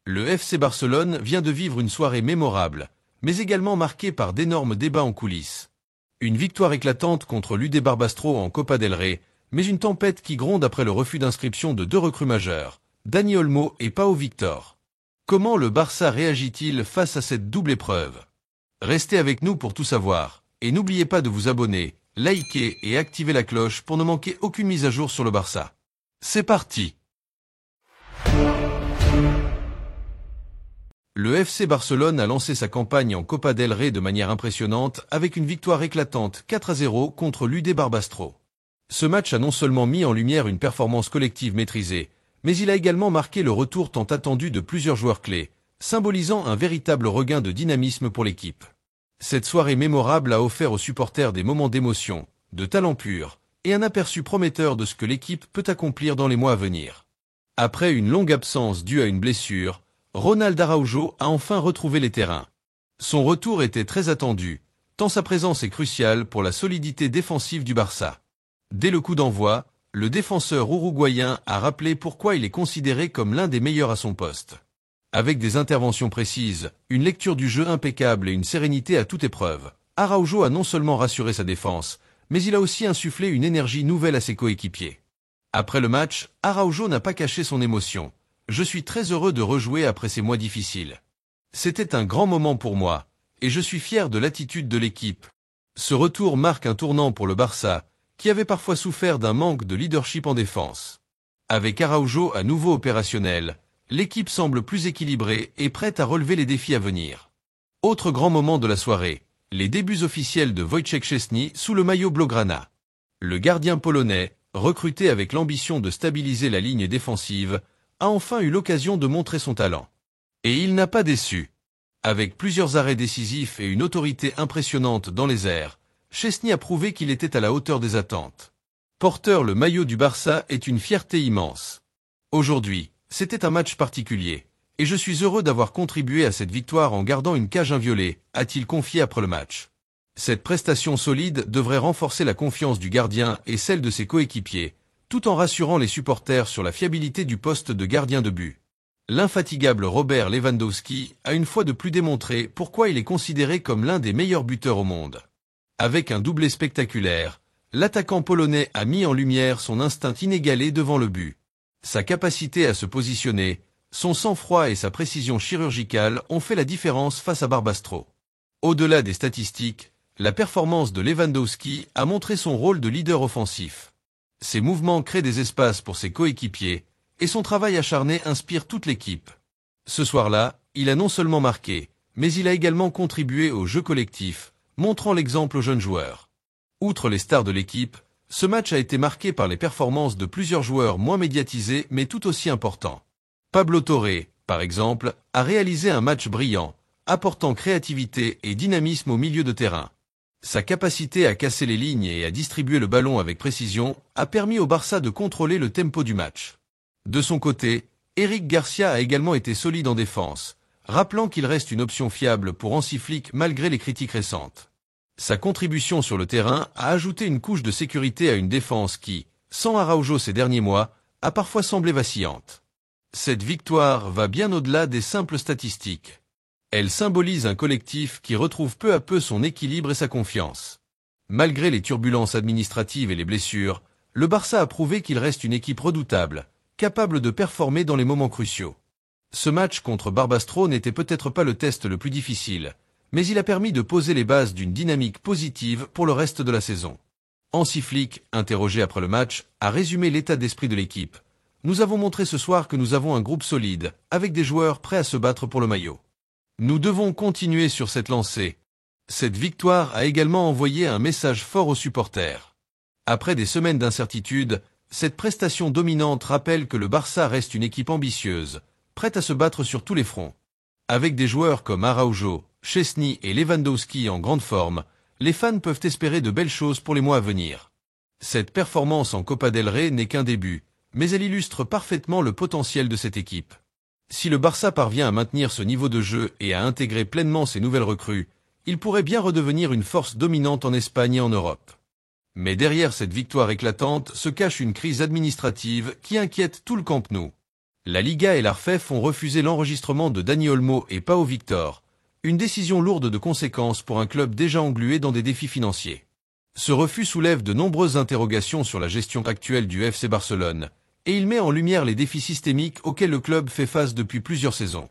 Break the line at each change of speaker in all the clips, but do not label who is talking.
Le FC Barcelone vient de vivre une soirée mémorable, mais également marquée par d'énormes débats en coulisses. Une victoire éclatante contre l'UD Barbastro en Copa del Rey, mais une tempête qui gronde après le refus d'inscription de deux recrues majeures, Dani Olmo et Pau Victor. Comment le Barça réagit-il face à cette double épreuve? Restez avec nous pour tout savoir, et n'oubliez pas de vous abonner, liker et activer la cloche pour ne manquer aucune mise à jour sur le Barça. C'est parti! Le FC Barcelone a lancé sa campagne en Copa del Rey de manière impressionnante avec une victoire éclatante 4-0 contre l'UD Barbastro. Ce match a non seulement mis en lumière une performance collective maîtrisée, mais il a également marqué le retour tant attendu de plusieurs joueurs clés, symbolisant un véritable regain de dynamisme pour l'équipe. Cette soirée mémorable a offert aux supporters des moments d'émotion, de talent pur, et un aperçu prometteur de ce que l'équipe peut accomplir dans les mois à venir. Après une longue absence due à une blessure, Ronald Araujo a enfin retrouvé les terrains. Son retour était très attendu, tant sa présence est cruciale pour la solidité défensive du Barça. Dès le coup d'envoi, le défenseur uruguayen a rappelé pourquoi il est considéré comme l'un des meilleurs à son poste. Avec des interventions précises, une lecture du jeu impeccable et une sérénité à toute épreuve, Araujo a non seulement rassuré sa défense, mais il a aussi insufflé une énergie nouvelle à ses coéquipiers. Après le match, Araujo n'a pas caché son émotion. « Je suis très heureux de rejouer après ces mois difficiles. C'était un grand moment pour moi, et je suis fier de l'attitude de l'équipe. » Ce retour marque un tournant pour le Barça, qui avait parfois souffert d'un manque de leadership en défense. Avec Araujo à nouveau opérationnel, l'équipe semble plus équilibrée et prête à relever les défis à venir. Autre grand moment de la soirée, les débuts officiels de Wojciech Szczęsny sous le maillot blaugrana. Le gardien polonais, recruté avec l'ambition de stabiliser la ligne défensive, a enfin eu l'occasion de montrer son talent. Et il n'a pas déçu. Avec plusieurs arrêts décisifs et une autorité impressionnante dans les airs, Szczęsny a prouvé qu'il était à la hauteur des attentes. Porteur le maillot du Barça est une fierté immense. Aujourd'hui, c'était un match particulier, et je suis heureux d'avoir contribué à cette victoire en gardant une cage inviolée, a-t-il confié après le match. Cette prestation solide devrait renforcer la confiance du gardien et celle de ses coéquipiers, tout en rassurant les supporters sur la fiabilité du poste de gardien de but. L'infatigable Robert Lewandowski a une fois de plus démontré pourquoi il est considéré comme l'un des meilleurs buteurs au monde. Avec un doublé spectaculaire, l'attaquant polonais a mis en lumière son instinct inégalé devant le but. Sa capacité à se positionner, son sang-froid et sa précision chirurgicale ont fait la différence face à Barbastro. Au-delà des statistiques, la performance de Lewandowski a montré son rôle de leader offensif. Ses mouvements créent des espaces pour ses coéquipiers, et son travail acharné inspire toute l'équipe. Ce soir-là, il a non seulement marqué, mais il a également contribué au jeu collectif, montrant l'exemple aux jeunes joueurs. Outre les stars de l'équipe, ce match a été marqué par les performances de plusieurs joueurs moins médiatisés mais tout aussi importants. Pablo Torre, par exemple, a réalisé un match brillant, apportant créativité et dynamisme au milieu de terrain. Sa capacité à casser les lignes et à distribuer le ballon avec précision a permis au Barça de contrôler le tempo du match. De son côté, Eric Garcia a également été solide en défense, rappelant qu'il reste une option fiable pour Hansi Flick malgré les critiques récentes. Sa contribution sur le terrain a ajouté une couche de sécurité à une défense qui, sans Araujo ces derniers mois, a parfois semblé vacillante. Cette victoire va bien au-delà des simples statistiques. Elle symbolise un collectif qui retrouve peu à peu son équilibre et sa confiance. Malgré les turbulences administratives et les blessures, le Barça a prouvé qu'il reste une équipe redoutable, capable de performer dans les moments cruciaux. Ce match contre Barbastro n'était peut-être pas le test le plus difficile, mais il a permis de poser les bases d'une dynamique positive pour le reste de la saison. Hansi Flick, interrogé après le match, a résumé l'état d'esprit de l'équipe. « Nous avons montré ce soir que nous avons un groupe solide, avec des joueurs prêts à se battre pour le maillot. Nous devons continuer sur cette lancée. » Cette victoire a également envoyé un message fort aux supporters. Après des semaines d'incertitude, cette prestation dominante rappelle que le Barça reste une équipe ambitieuse, prête à se battre sur tous les fronts. Avec des joueurs comme Araujo, Szczęsny et Lewandowski en grande forme, les fans peuvent espérer de belles choses pour les mois à venir. Cette performance en Copa del Rey n'est qu'un début, mais elle illustre parfaitement le potentiel de cette équipe. Si le Barça parvient à maintenir ce niveau de jeu et à intégrer pleinement ses nouvelles recrues, il pourrait bien redevenir une force dominante en Espagne et en Europe. Mais derrière cette victoire éclatante se cache une crise administrative qui inquiète tout le Camp Nou. La Liga et l'ARFEF ont refusé l'enregistrement de Dani Olmo et Pau Victor, une décision lourde de conséquences pour un club déjà englué dans des défis financiers. Ce refus soulève de nombreuses interrogations sur la gestion actuelle du FC Barcelone, et il met en lumière les défis systémiques auxquels le club fait face depuis plusieurs saisons.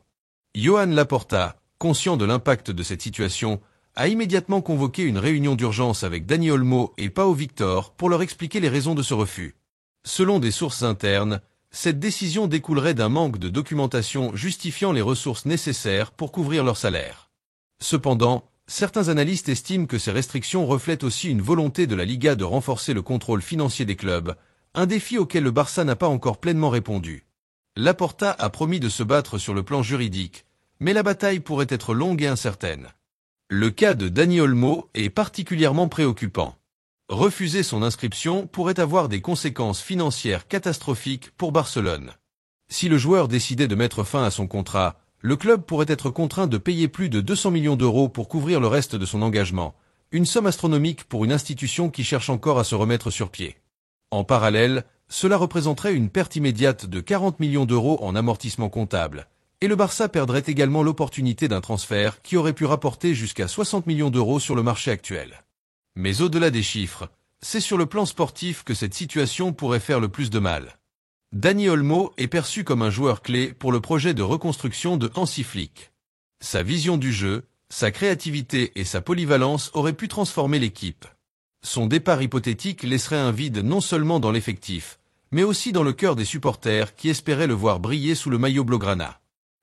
Joan Laporta, conscient de l'impact de cette situation, a immédiatement convoqué une réunion d'urgence avec Dani Olmo et Pau Victor pour leur expliquer les raisons de ce refus. Selon des sources internes, cette décision découlerait d'un manque de documentation justifiant les ressources nécessaires pour couvrir leur salaire. Cependant, certains analystes estiment que ces restrictions reflètent aussi une volonté de la Liga de renforcer le contrôle financier des clubs, un défi auquel le Barça n'a pas encore pleinement répondu. Laporta a promis de se battre sur le plan juridique, mais la bataille pourrait être longue et incertaine. Le cas de Dani Olmo est particulièrement préoccupant. Refuser son inscription pourrait avoir des conséquences financières catastrophiques pour Barcelone. Si le joueur décidait de mettre fin à son contrat, le club pourrait être contraint de payer plus de 200 millions d'euros pour couvrir le reste de son engagement, une somme astronomique pour une institution qui cherche encore à se remettre sur pied. En parallèle, cela représenterait une perte immédiate de 40 millions d'euros en amortissement comptable, et le Barça perdrait également l'opportunité d'un transfert qui aurait pu rapporter jusqu'à 60 millions d'euros sur le marché actuel. Mais au-delà des chiffres, c'est sur le plan sportif que cette situation pourrait faire le plus de mal. Dani Olmo est perçu comme un joueur clé pour le projet de reconstruction de Hansi Flick. Sa vision du jeu, sa créativité et sa polyvalence auraient pu transformer l'équipe. Son départ hypothétique laisserait un vide non seulement dans l'effectif, mais aussi dans le cœur des supporters qui espéraient le voir briller sous le maillot blaugrana.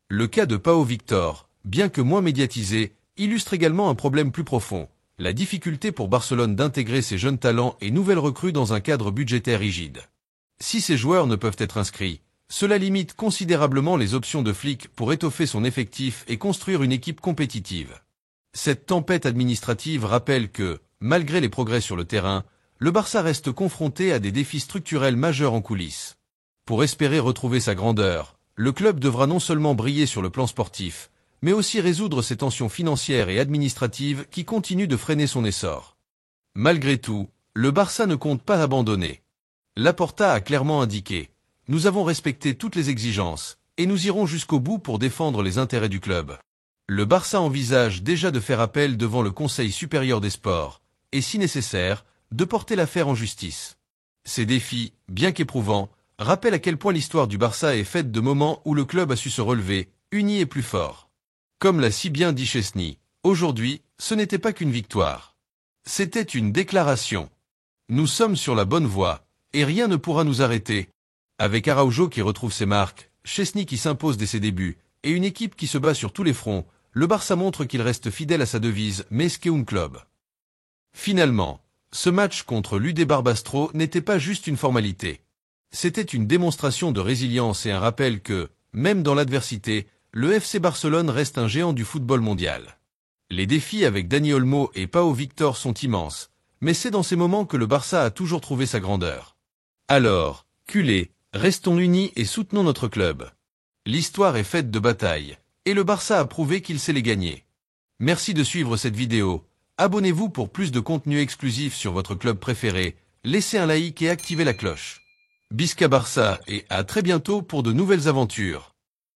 Le cas de Pau Victor, bien que moins médiatisé, illustre également un problème plus profond, la difficulté pour Barcelone d'intégrer ses jeunes talents et nouvelles recrues dans un cadre budgétaire rigide. Si ces joueurs ne peuvent être inscrits, cela limite considérablement les options de Flick pour étoffer son effectif et construire une équipe compétitive. Cette tempête administrative rappelle que, malgré les progrès sur le terrain, le Barça reste confronté à des défis structurels majeurs en coulisses. Pour espérer retrouver sa grandeur, le club devra non seulement briller sur le plan sportif, mais aussi résoudre ces tensions financières et administratives qui continuent de freiner son essor. Malgré tout, le Barça ne compte pas abandonner. Laporta a clairement indiqué « Nous avons respecté toutes les exigences, et nous irons jusqu'au bout pour défendre les intérêts du club ». Le Barça envisage déjà de faire appel devant le Conseil supérieur des sports, et si nécessaire, de porter l'affaire en justice. Ces défis, bien qu'éprouvants, rappellent à quel point l'histoire du Barça est faite de moments où le club a su se relever, uni et plus fort. Comme l'a si bien dit Szczesny, aujourd'hui, ce n'était pas qu'une victoire. C'était une déclaration. Nous sommes sur la bonne voie, et rien ne pourra nous arrêter. Avec Araujo qui retrouve ses marques, Szczesny qui s'impose dès ses débuts, et une équipe qui se bat sur tous les fronts, le Barça montre qu'il reste fidèle à sa devise « Més que un club ». Finalement, ce match contre l'UD Barbastro n'était pas juste une formalité. C'était une démonstration de résilience et un rappel que, même dans l'adversité, le FC Barcelone reste un géant du football mondial. Les défis avec Dani Olmo et Pau Victor sont immenses, mais c'est dans ces moments que le Barça a toujours trouvé sa grandeur. Alors, culés, restons unis et soutenons notre club. L'histoire est faite de batailles, et le Barça a prouvé qu'il sait les gagner. Merci de suivre cette vidéo. Abonnez-vous pour plus de contenu exclusif sur votre club préféré, laissez un like et activez la cloche. Bisca Barça et à très bientôt pour de nouvelles aventures.